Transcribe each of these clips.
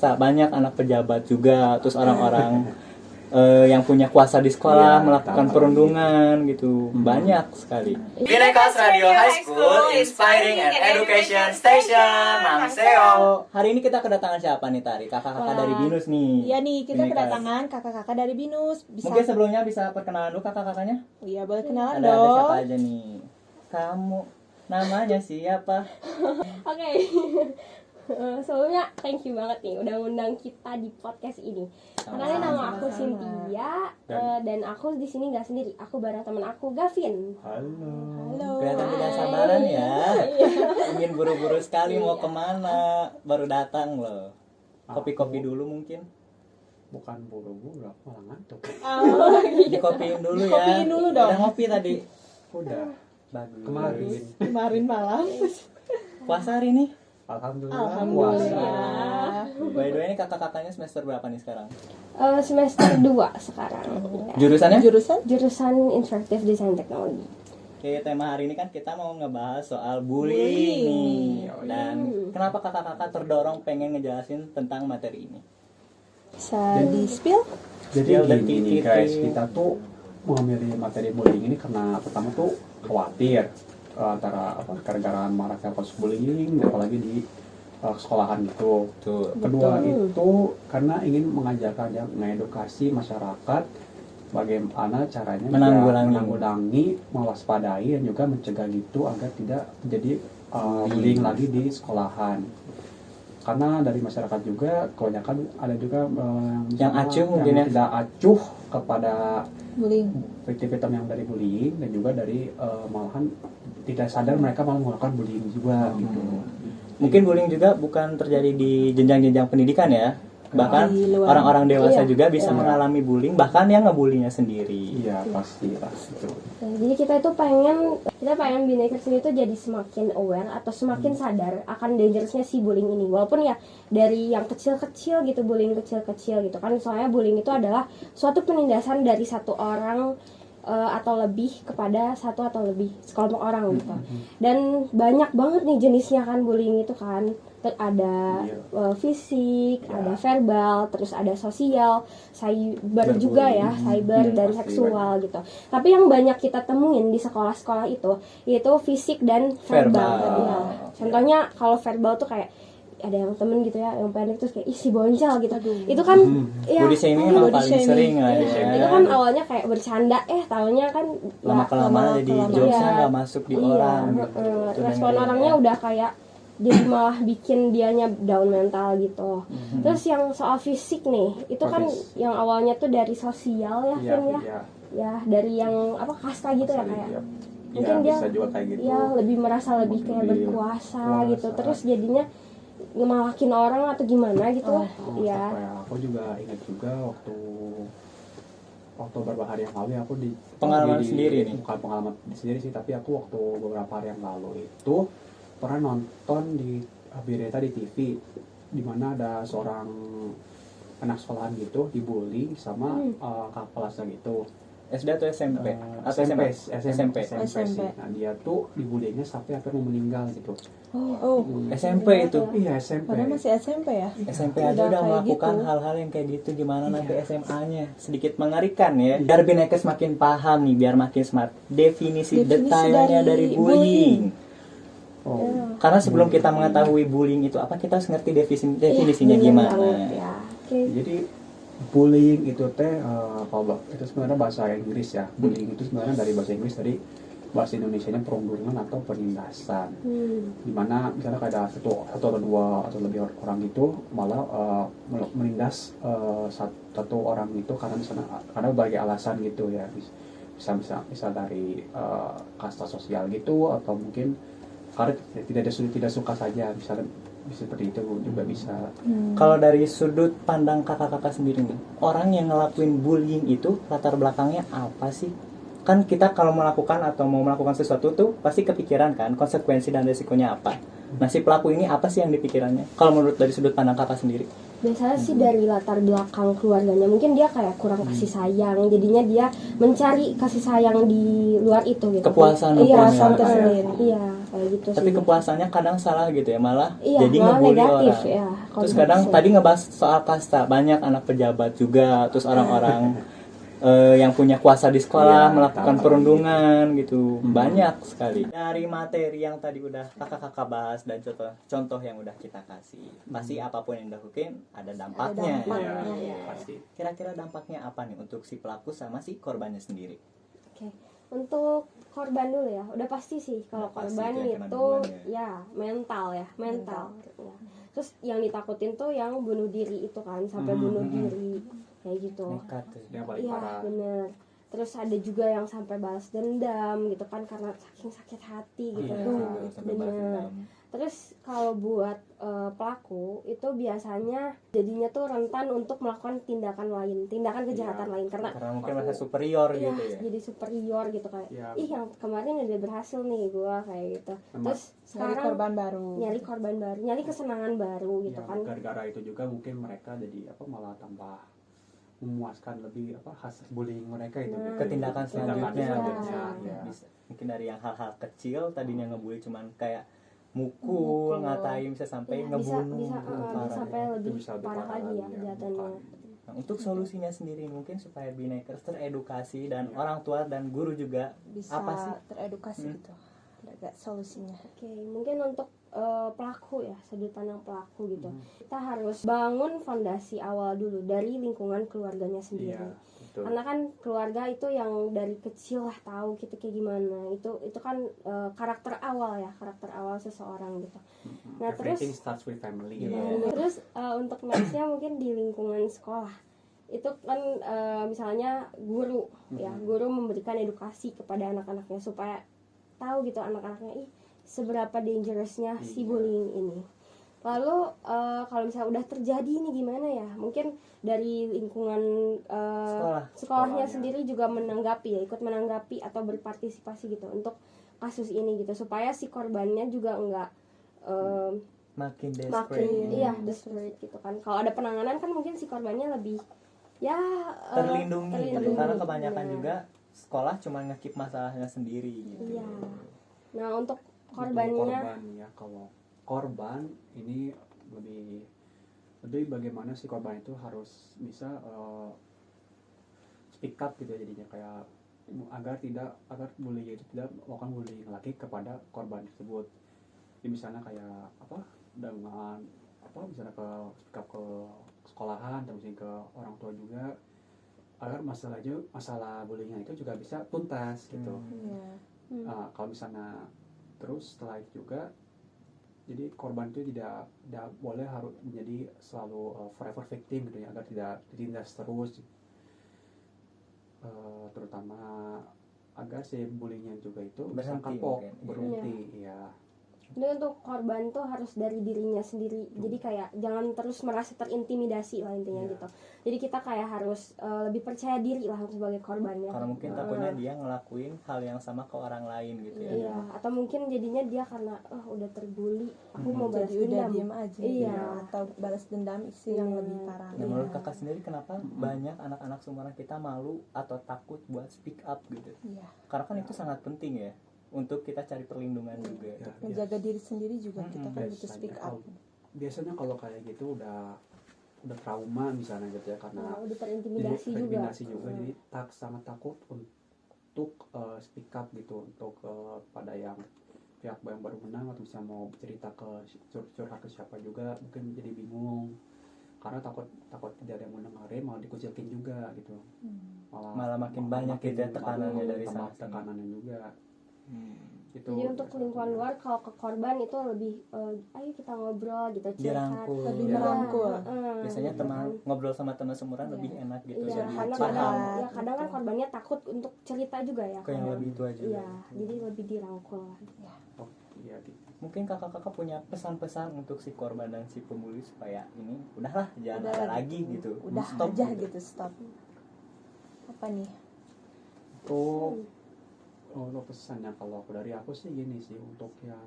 Banyak anak pejabat juga, terus orang-orang yang punya kuasa di sekolah melakukan perundungan gitu, banyak sekali. Binecast Radio High School, Inspiring and Education Station. Namseo. Hari ini kita kedatangan siapa nih, Tari? Kakak-kakak dari BINUS nih. Iya nih, kita Bineka. kedatangan kakak-kakak dari BINUS. Mungkin sebelumnya bisa perkenalan dulu kakak-kakaknya? Iya, boleh kenalan Ada dong. siapa aja nih? Kamu namanya siapa? Oke. Sebelumnya thank you banget nih udah ngundang kita di podcast ini. Kenalin nama aku Cynthia dan aku di sini nggak sendiri. Aku bareng teman aku Gavin. Halo. Kelihatan tidak sabaran ya. Ingin buru-buru sekali mau kemana? Baru datang loh. Kopi-kopi dulu mungkin. Bukan buru-buru, aku malah ngantuk. Dikopiin dulu ya. Dikopiin dulu dong. Udah ngopi tadi. Udah Bagus. kemarin malam. Puasa hari ini? alhamdulillah Alhamdulillah. By the way ini kakak-kakaknya semester berapa nih sekarang? Semester 2 sekarang. Jurusannya? Jurusan Interactive Design Technology. Oke, tema hari ini kan kita mau ngebahas soal bullying nih. Dan kenapa kakak-kakak terdorong pengen ngejelasin tentang materi ini? Bisa di-spill? Jadi Spill gini the guys, tea. kita tuh mengambil materi bullying ini karena pertama tuh khawatir antara gara-gara maraknya kasus bullying apalagi di sekolahan gitu. Tuh. Kedua itu karena ingin mengajarkan yang mengedukasi masyarakat bagaimana caranya menanggulangi, mewaspadai dan juga mencegah gitu agar tidak terjadi bullying lagi di sekolahan. Karena dari masyarakat juga kebanyakan ada juga Yang acuh mungkin ya? tidak acuh kepada Bullying. victim yang dari bullying dan juga dari malahan tidak sadar mereka malah melakukan bullying juga gitu. Mungkin bullying juga bukan terjadi di jenjang-jenjang pendidikan ya. Bahkan Di luar. orang-orang dewasa Iya. juga bisa mengalami bullying, bahkan yang ngebulinya sendiri. Iya pasti itu. Nah, jadi kita pengen Binekers ini tuh jadi semakin aware atau semakin sadar akan dangerousnya si bullying ini. Walaupun ya dari yang kecil-kecil gitu, bullying kecil-kecil gitu kan. Soalnya bullying itu adalah suatu penindasan dari satu orang atau lebih kepada satu atau lebih sekelompok orang gitu. Dan banyak banget nih jenisnya kan bullying itu kan. Ada fisik, ada verbal, terus ada sosial, cyber juga ya, cyber dan seksual gitu. Tapi yang banyak kita temuin di sekolah-sekolah itu fisik dan verbal. Ya. Contohnya kalau verbal tuh kayak ada yang temen gitu ya, yang pendek terus kayak isi boncel gitu. Itu kan ya Body shaming memang paling sering lah ya. itu kan awalnya kayak bercanda, taunya kan Lama-kelamaan jadi lama-kelamaan. jokesnya Iya. nggak masuk di orang. Iya, Gitu. Itu respon dengerin orangnya ya. udah kayak jadi malah bikin dianya down mental gitu. Terus yang soal fisik nih, itu kan yang awalnya tuh dari sosial ya, Iya, Vin ya. iya. Ya, dari yang kasta gitu ya kayak. Iya. Mungkin Iya, dia bisa juga kayak gitu. ya lebih merasa lebih kayak Lebih berkuasa gitu. kuasa. Terus jadinya ngemalakin orang atau gimana gitu lah. Iya. Aku juga ingat juga waktu beberapa hari yang lalu ya, aku di Pengalaman di- sendiri nih? Bukan pengalaman sendiri sih, tapi aku waktu beberapa hari yang lalu itu pernah nonton di berita di TV di mana ada seorang anak sekolahan gitu dibully sama kakak kelasnya gitu. SD atau SMP? Atau SMP, SMP. SMP. Nah dia tuh dibulinya sampai akhirnya mau meninggal gitu. Oh, SMP itu. Iya SMP. padahal masih SMP ya? SMP aja udah kayak melakukan gitu. hal-hal yang kayak gitu, gimana nanti SMA-nya? Sedikit mengerikan ya. Biar Binekes makin paham nih, biar makin smart. Definisi detailnya dari bullying. Oh. Karena sebelum kita mengetahui bullying itu apa, kita harus ngerti definisinya Bener gimana. banget, ya. Oke. Jadi bullying itu itu sebenarnya bahasa Inggris ya. Bullying itu sebenarnya dari bahasa Inggris, dari bahasa Indonesianya perundungan atau penindasan. Dimana misalnya ada satu atau dua atau lebih orang itu malah menindas satu orang itu karena berbagai alasan gitu ya. Bisa dari kasta sosial gitu, atau mungkin karena tidak suka saja, bisa seperti itu juga bisa. Kalau dari sudut pandang kakak-kakak sendiri nih, orang yang ngelakuin bullying itu latar belakangnya apa sih? Kan kita kalau melakukan atau mau melakukan sesuatu tuh pasti kepikiran kan konsekuensi dan resikonya apa. Nah si pelaku ini apa sih yang dipikirannya? Kalau menurut dari sudut pandang kakak sendiri? Biasanya sih dari latar belakang keluarganya, mungkin dia kayak kurang kasih sayang, jadinya dia mencari kasih sayang di luar itu gitu. Kepuasan iya, mungkin ya. tersendiri. Iya. kayak gitu Tapi sih. kepuasannya kadang salah gitu ya, malah Iya, jadi malah ngebully negatif orang. ya. Terus kadang konteksnya. tadi ngebahas soal kasta, banyak anak pejabat juga, terus orang-orang yang punya kuasa di sekolah Iya, melakukan tahu. perundungan gitu, banyak sekali. Dari materi yang tadi udah kakak-kakak bahas dan contoh yang udah kita kasih, pasti apapun yang dilakukan ada dampaknya. dampaknya. Iya, pasti. Kira-kira dampaknya apa nih untuk si pelaku sama si korbannya sendiri? Oke. Untuk korban dulu ya, udah pasti sih kalau Udah pasti korban itu yang kena itu duluan ya mental ya. Ya. Terus yang ditakutin tuh yang bunuh diri itu kan, sampai bunuh diri kayak gitu. Nekat tuh. Yang paling Iya, parah. bener. Terus ada juga yang sampai balas dendam gitu kan, karena saking sakit hati gitu. Iya, sampai balas Bener. dendam. Terus kalau buat pelaku itu biasanya jadinya tuh rentan untuk melakukan tindakan lain, tindakan kejahatan lain karena Karena mungkin merasa superior iya, gitu ya. jadi superior gitu kayak Iya. ih yang kemarin udah berhasil nih gua kayak gitu. Terus Nyari sekarang korban baru. nyari korban baru, nyari kesenangan baru gitu Ya, kan. gara-gara itu juga mungkin mereka jadi malah tambah memuaskan lebih hasil bullying mereka itu. Nah, Ketindakan selanjutnya Iya. gitu. Ya. Bisa. Mungkin dari yang hal-hal kecil tadinya ngebully cuman kayak mukul, ngatain, bisa sampai Iya, bisa ngebunuh. bisa gitu, bisa parah sampai ya. lebih Itu bisa lebih parah lagi ya lagi kejahatannya. bukan. Nah, untuk solusinya sendiri mungkin supaya binekers teredukasi dan orang tua dan guru juga Bisa apa sih? teredukasi gitu. Ada gak solusinya? Oke, mungkin untuk pelaku ya, sudut pandang pelaku gitu. Kita harus bangun fondasi awal dulu dari lingkungan keluarganya sendiri. Iya, betul. Karena kan keluarga itu yang dari kecil lah tahu kita kayak gimana. Itu kan karakter awal ya, karakter awal seseorang gitu. Nah, Everything terus starts with family. Iya. gitu. terus untuk nextnya mungkin di lingkungan sekolah. Itu kan misalnya guru ya, guru memberikan edukasi kepada anak-anaknya supaya tahu gitu anak-anaknya seberapa dangerousnya si Iya. bullying ini. Lalu kalau misalnya udah terjadi ini gimana ya? Mungkin dari lingkungan sekolahnya Sekolahnya. sendiri juga menanggapi ya, ikut menanggapi atau berpartisipasi gitu untuk kasus ini gitu supaya si korbannya juga enggak Makin desperate. makin iya desperate gitu kan. Kalau ada penanganan kan mungkin si korbannya lebih ya terlindungi gitu. Karena kebanyakan benar. juga sekolah cuma ngekip masalahnya sendiri gitu. Iya. Nah, untuk Untuk korbannya korban ya, kalau korban ini lebih bagaimana si korban itu harus bisa speak up gitu ya, jadinya kayak agar bully itu tidak melakukan bullying lagi kepada korban tersebut. Jadi misalnya kayak dengan misalnya speak up ke sekolahan atau misalnya ke orang tua juga, agar masalah bullyingnya itu juga bisa tuntas gitu. Iya. Kalau misalnya terus setelah itu juga, jadi korban itu tidak boleh harus menjadi selalu forever victim gitu ya, agar tidak ditindas terus, terutama agar si bullyingnya juga itu bisa Berhenti kapok, mungkin. berhenti ya. ini untuk korban tuh harus dari dirinya sendiri. Jadi kayak jangan terus merasa terintimidasi lah intinya Iya. gitu. Jadi kita kayak harus lebih percaya diri lah sebagai korbannya. Karena mungkin takutnya dia ngelakuin hal yang sama ke orang lain gitu ya. Iya, atau mungkin jadinya dia karena udah terbully, aku mau balas Jadi udah dendam. diem aja. Iya. Atau balas dendam isi yang lebih parah. Nah, menurut kakak sendiri kenapa banyak anak-anak seumuran kita malu atau takut buat speak up gitu? Iya. Karena kan itu sangat penting ya untuk kita cari perlindungan juga. Ya, Menjaga diri sendiri juga kita kan butuh speak up. biasanya kalau kayak gitu udah trauma misalnya gitu ya, karena Udah terintimidasi jadi juga. terintimidasi juga, jadi sangat takut untuk speak up gitu, untuk pada yang pihak yang baru menang atau misalnya mau cerita curhat ke siapa juga, mungkin jadi bingung karena takut tidak ada yang mendengarin, malah dikucilkan juga gitu. Malah makin banyak gitu ya tekanannya dari tambah sana sini. tekanannya juga gitu. Jadi untuk lingkungan luar kalau ke korban itu lebih ayo kita ngobrol gitu, Dirangkul. Lebih Ya. merangkul. Biasanya teman ngobrol sama teman seumuran lebih enak gitu. Iya, Jadi karena paham kadang kan korbannya takut untuk cerita juga ya. ke yang lebih tua juga. Iya, jadi lebih dirangkul lah. Oh, iya gitu. Mungkin kakak-kakak punya pesan-pesan untuk si korban dan si pembuli supaya ini udahlah jangan Udah ada lah, lagi gitu. Udah Stop aja gitu, stop. Apa nih? Untuk pesannya kalau dari aku sih gini sih, untuk yang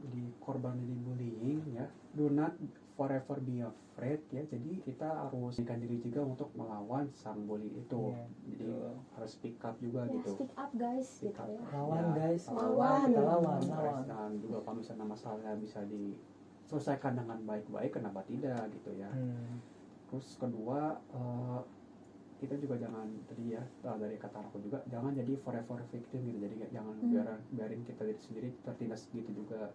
di korban di bullying ya, do not forever be afraid ya. Jadi kita harus menyiapkan diri juga untuk melawan sang bully itu. Iya, Jadi betul. harus speak up juga Ya, gitu. speak up guys Speak gitu up. ya. Lawan Ya, guys, lawan. kita lawan. Dan juga kalau misalnya masalahnya bisa diselesaikan dengan baik-baik, kenapa tidak gitu ya. Terus kedua, kita juga jangan tadi ya, dari kata aku juga jangan jadi forever victim gitu. Jadi jangan biarin kita diri sendiri tertindas gitu juga.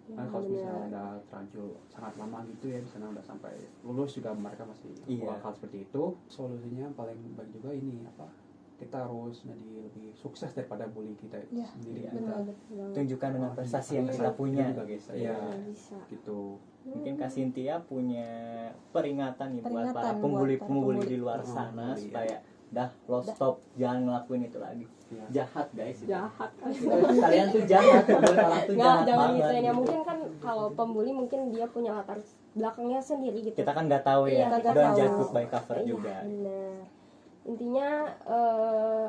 Ya, Kan kalau misalnya benar. udah terlanjur sangat lama gitu ya, misalnya udah sampai lulus juga mereka masih Iya. bakal seperti itu. Solusinya paling baik juga ini apa? Kita harus jadi lebih sukses daripada bully kita Iya, sendiri. iya. Kita Tunjukkan dengan prestasi yang kita punya. juga guys. Iya. Iya. Bisa. Gitu. Mungkin Kak Cynthia punya peringatan nih buat Peringatan para buat pembuli-pembuli para di luar pembuli. sana Iya. supaya dah lo stop, jangan ngelakuin itu lagi. Iya. Jahat guys itu. Jahat. Kalian tuh jahat, pembuli orang tuh Nggak, jahat jangan banget. gituin ya. gitu. Mungkin kan kalau pembuli mungkin dia punya latar belakangnya sendiri gitu. Kita kan nggak tahu Iya, ya, kita don't tahu. judge book by cover Iya, juga. benar. Intinya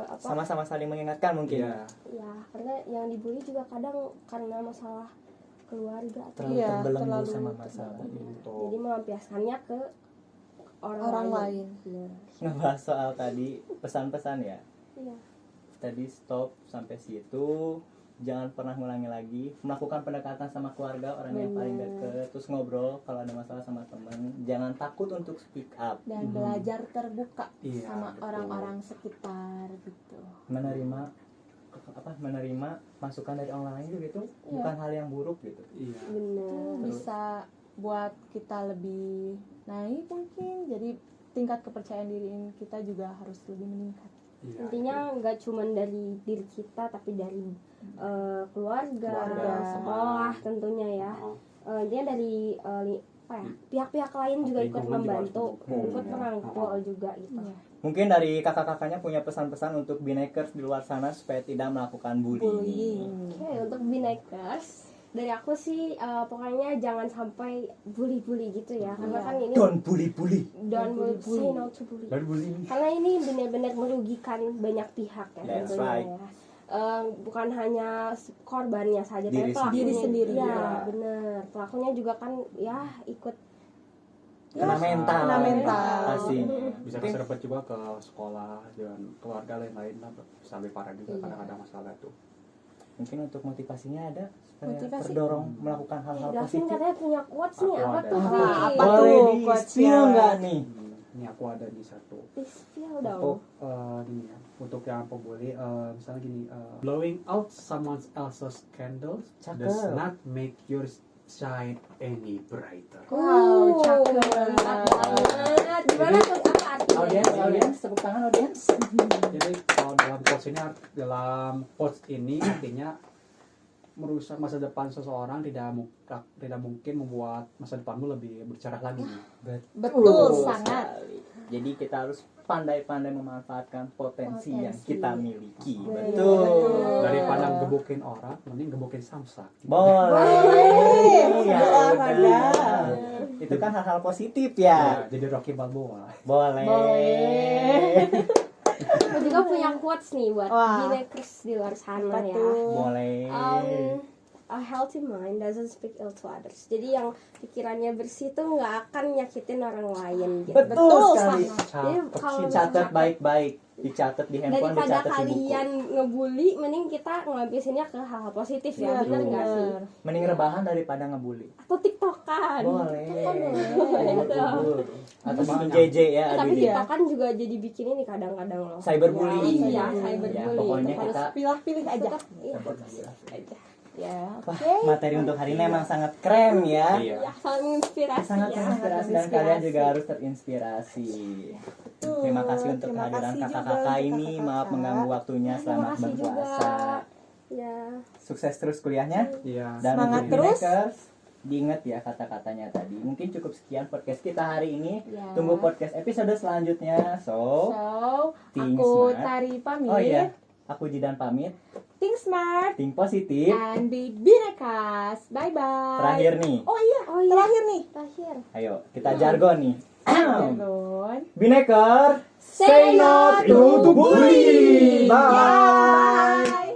apa? Sama-sama saling mengingatkan mungkin. Iya. Ya, karena yang dibully juga kadang karena masalah keluarga atau Terlalu Iya, terbelenggu terlalu sama masalah. Gitu. jadi melampiaskannya ke Orang lain. Benar. Ngebahas soal tadi pesan-pesan ya. Iya. Tadi stop sampai situ, jangan pernah ngulangi lagi, melakukan pendekatan sama keluarga, orang yang paling Bener. deket, terus ngobrol kalau ada masalah sama teman, jangan takut untuk speak up, Dan belajar terbuka Iya, sama betul. orang-orang sekitar gitu. menerima masukan dari orang lain gitu, Iya. bukan hal yang buruk gitu. Iya. Benar. Bisa buat kita lebih naik mungkin, jadi tingkat kepercayaan diri kita juga harus lebih meningkat. Iya. Intinya nggak cuma dari diri kita tapi dari keluarga, Keluarga, sekolah teman. tentunya ya. Oh. Intinya dari pihak-pihak lain juga ikut Lingkungan juga membantu, harus mendukung, ikut ya. merangkul juga gitu. Iya. Mungkin dari kakak-kakaknya punya pesan-pesan untuk binekers di luar sana supaya tidak melakukan bullying. Bullying. Oke, untuk binekers dari aku sih pokoknya jangan sampai bully-bully gitu ya, karena kan ini Don't bully. don't bully. say no to bully. Dan bullying. Karena ini benar-benar merugikan banyak pihak ya That's tentunya right. ya. Bukan hanya korbannya saja, Diri tapi pelakunya Diri sendiri ya, juga. benar. Pelakunya juga kan ya ikut Kena mental. Kena mental. Pastinya. Bisa keserempet juga ke sekolah dan keluarga lain-lain lah, bisa lebih parah juga Iya. kadang-kadang masalah itu. Mungkin untuk motivasinya ada supaya Motivasi. terdorong melakukan hal-hal Gavin positif. katanya punya quotes nih, Aku apa ada. tuh? Apa? Vin? Apa Boleh tuh di quotesnya? spill nggak nih? Ini aku ada di satu. Spill dong. Untuk ini ya, untuk yang pembuli, misalnya gini, blowing out someone else's candles Cakep. does not make yours shine any brighter. Wow, cakep Mantap banget. Gimana tuh apa artinya? Audiens, tepuk tangan audiens. Jadi kalau dalam quotes ini artinya merusak masa depan seseorang tidak mungkin membuat masa depanmu lebih bercerah lagi. Betul sekali. sangat. Jadi kita harus pandai-pandai memanfaatkan potensi yang Potensi. kita miliki. Betul. Betul. Daripada gebukin orang, mending gebukin samsak. Boleh. Ya, Olahraga. udah. Itu kan hal-hal positif ya. Ya, jadi Rocky Balboa. Boleh. Aku juga punya quotes nih buat Wah. binekers di luar sana Apa ya. tuh? Boleh. A healthy mind doesn't speak ill to others. Jadi yang pikirannya bersih tuh nggak akan nyakitin orang lain gitu. Betul sekali. Jadi kalau Dicatat baik-baik. Dicatat di handphone, daripada dicatat di buku. kalian ngebully, mending kita ngelampiasinnya ke hal-hal positif ya, Iya, bener nggak sih? bener. Mending rebahan daripada ngebully. Atau tiktokan. Boleh. Boleh. Atau bikin Banyak. JJ ya. Tapi aduh dia. tiktokan juga jadi bikin ini kadang-kadang loh. Cyberbullying. Iya, Ya, cyberbullying. pokoknya Itu harus kita Pilih-pilih aja. Iya, aja. Ya. wah, materi untuk hari ini memang sangat keren ya. Iya. Ya, sangat menginspirasi Sangat ya. menginspirasi dan kalian juga harus terinspirasi. Betul. Terima kasih untuk Terima kehadiran kasih juga kakak-kakak untuk ini. kakak-kakak. Maaf mengganggu waktunya Terima selamat kasih juga. berpuasa. Ya. Sukses terus kuliahnya. Iya. Dan Semangat untuk terus. Binekers, diingat ya kata-katanya tadi. Mungkin cukup sekian podcast kita hari ini. Ya. Tunggu podcast episode selanjutnya. So, think aku smart. Tari pamit. Oh iya, aku Jidan pamit. Think smart Think positif. and be binekas. Bye bye. Terakhir nih. Oh iya, Oh iya. terakhir nih. Terakhir. Ayo, kita jargon nih. Jargon. Bineker, Say no to bully. Bye. Bye.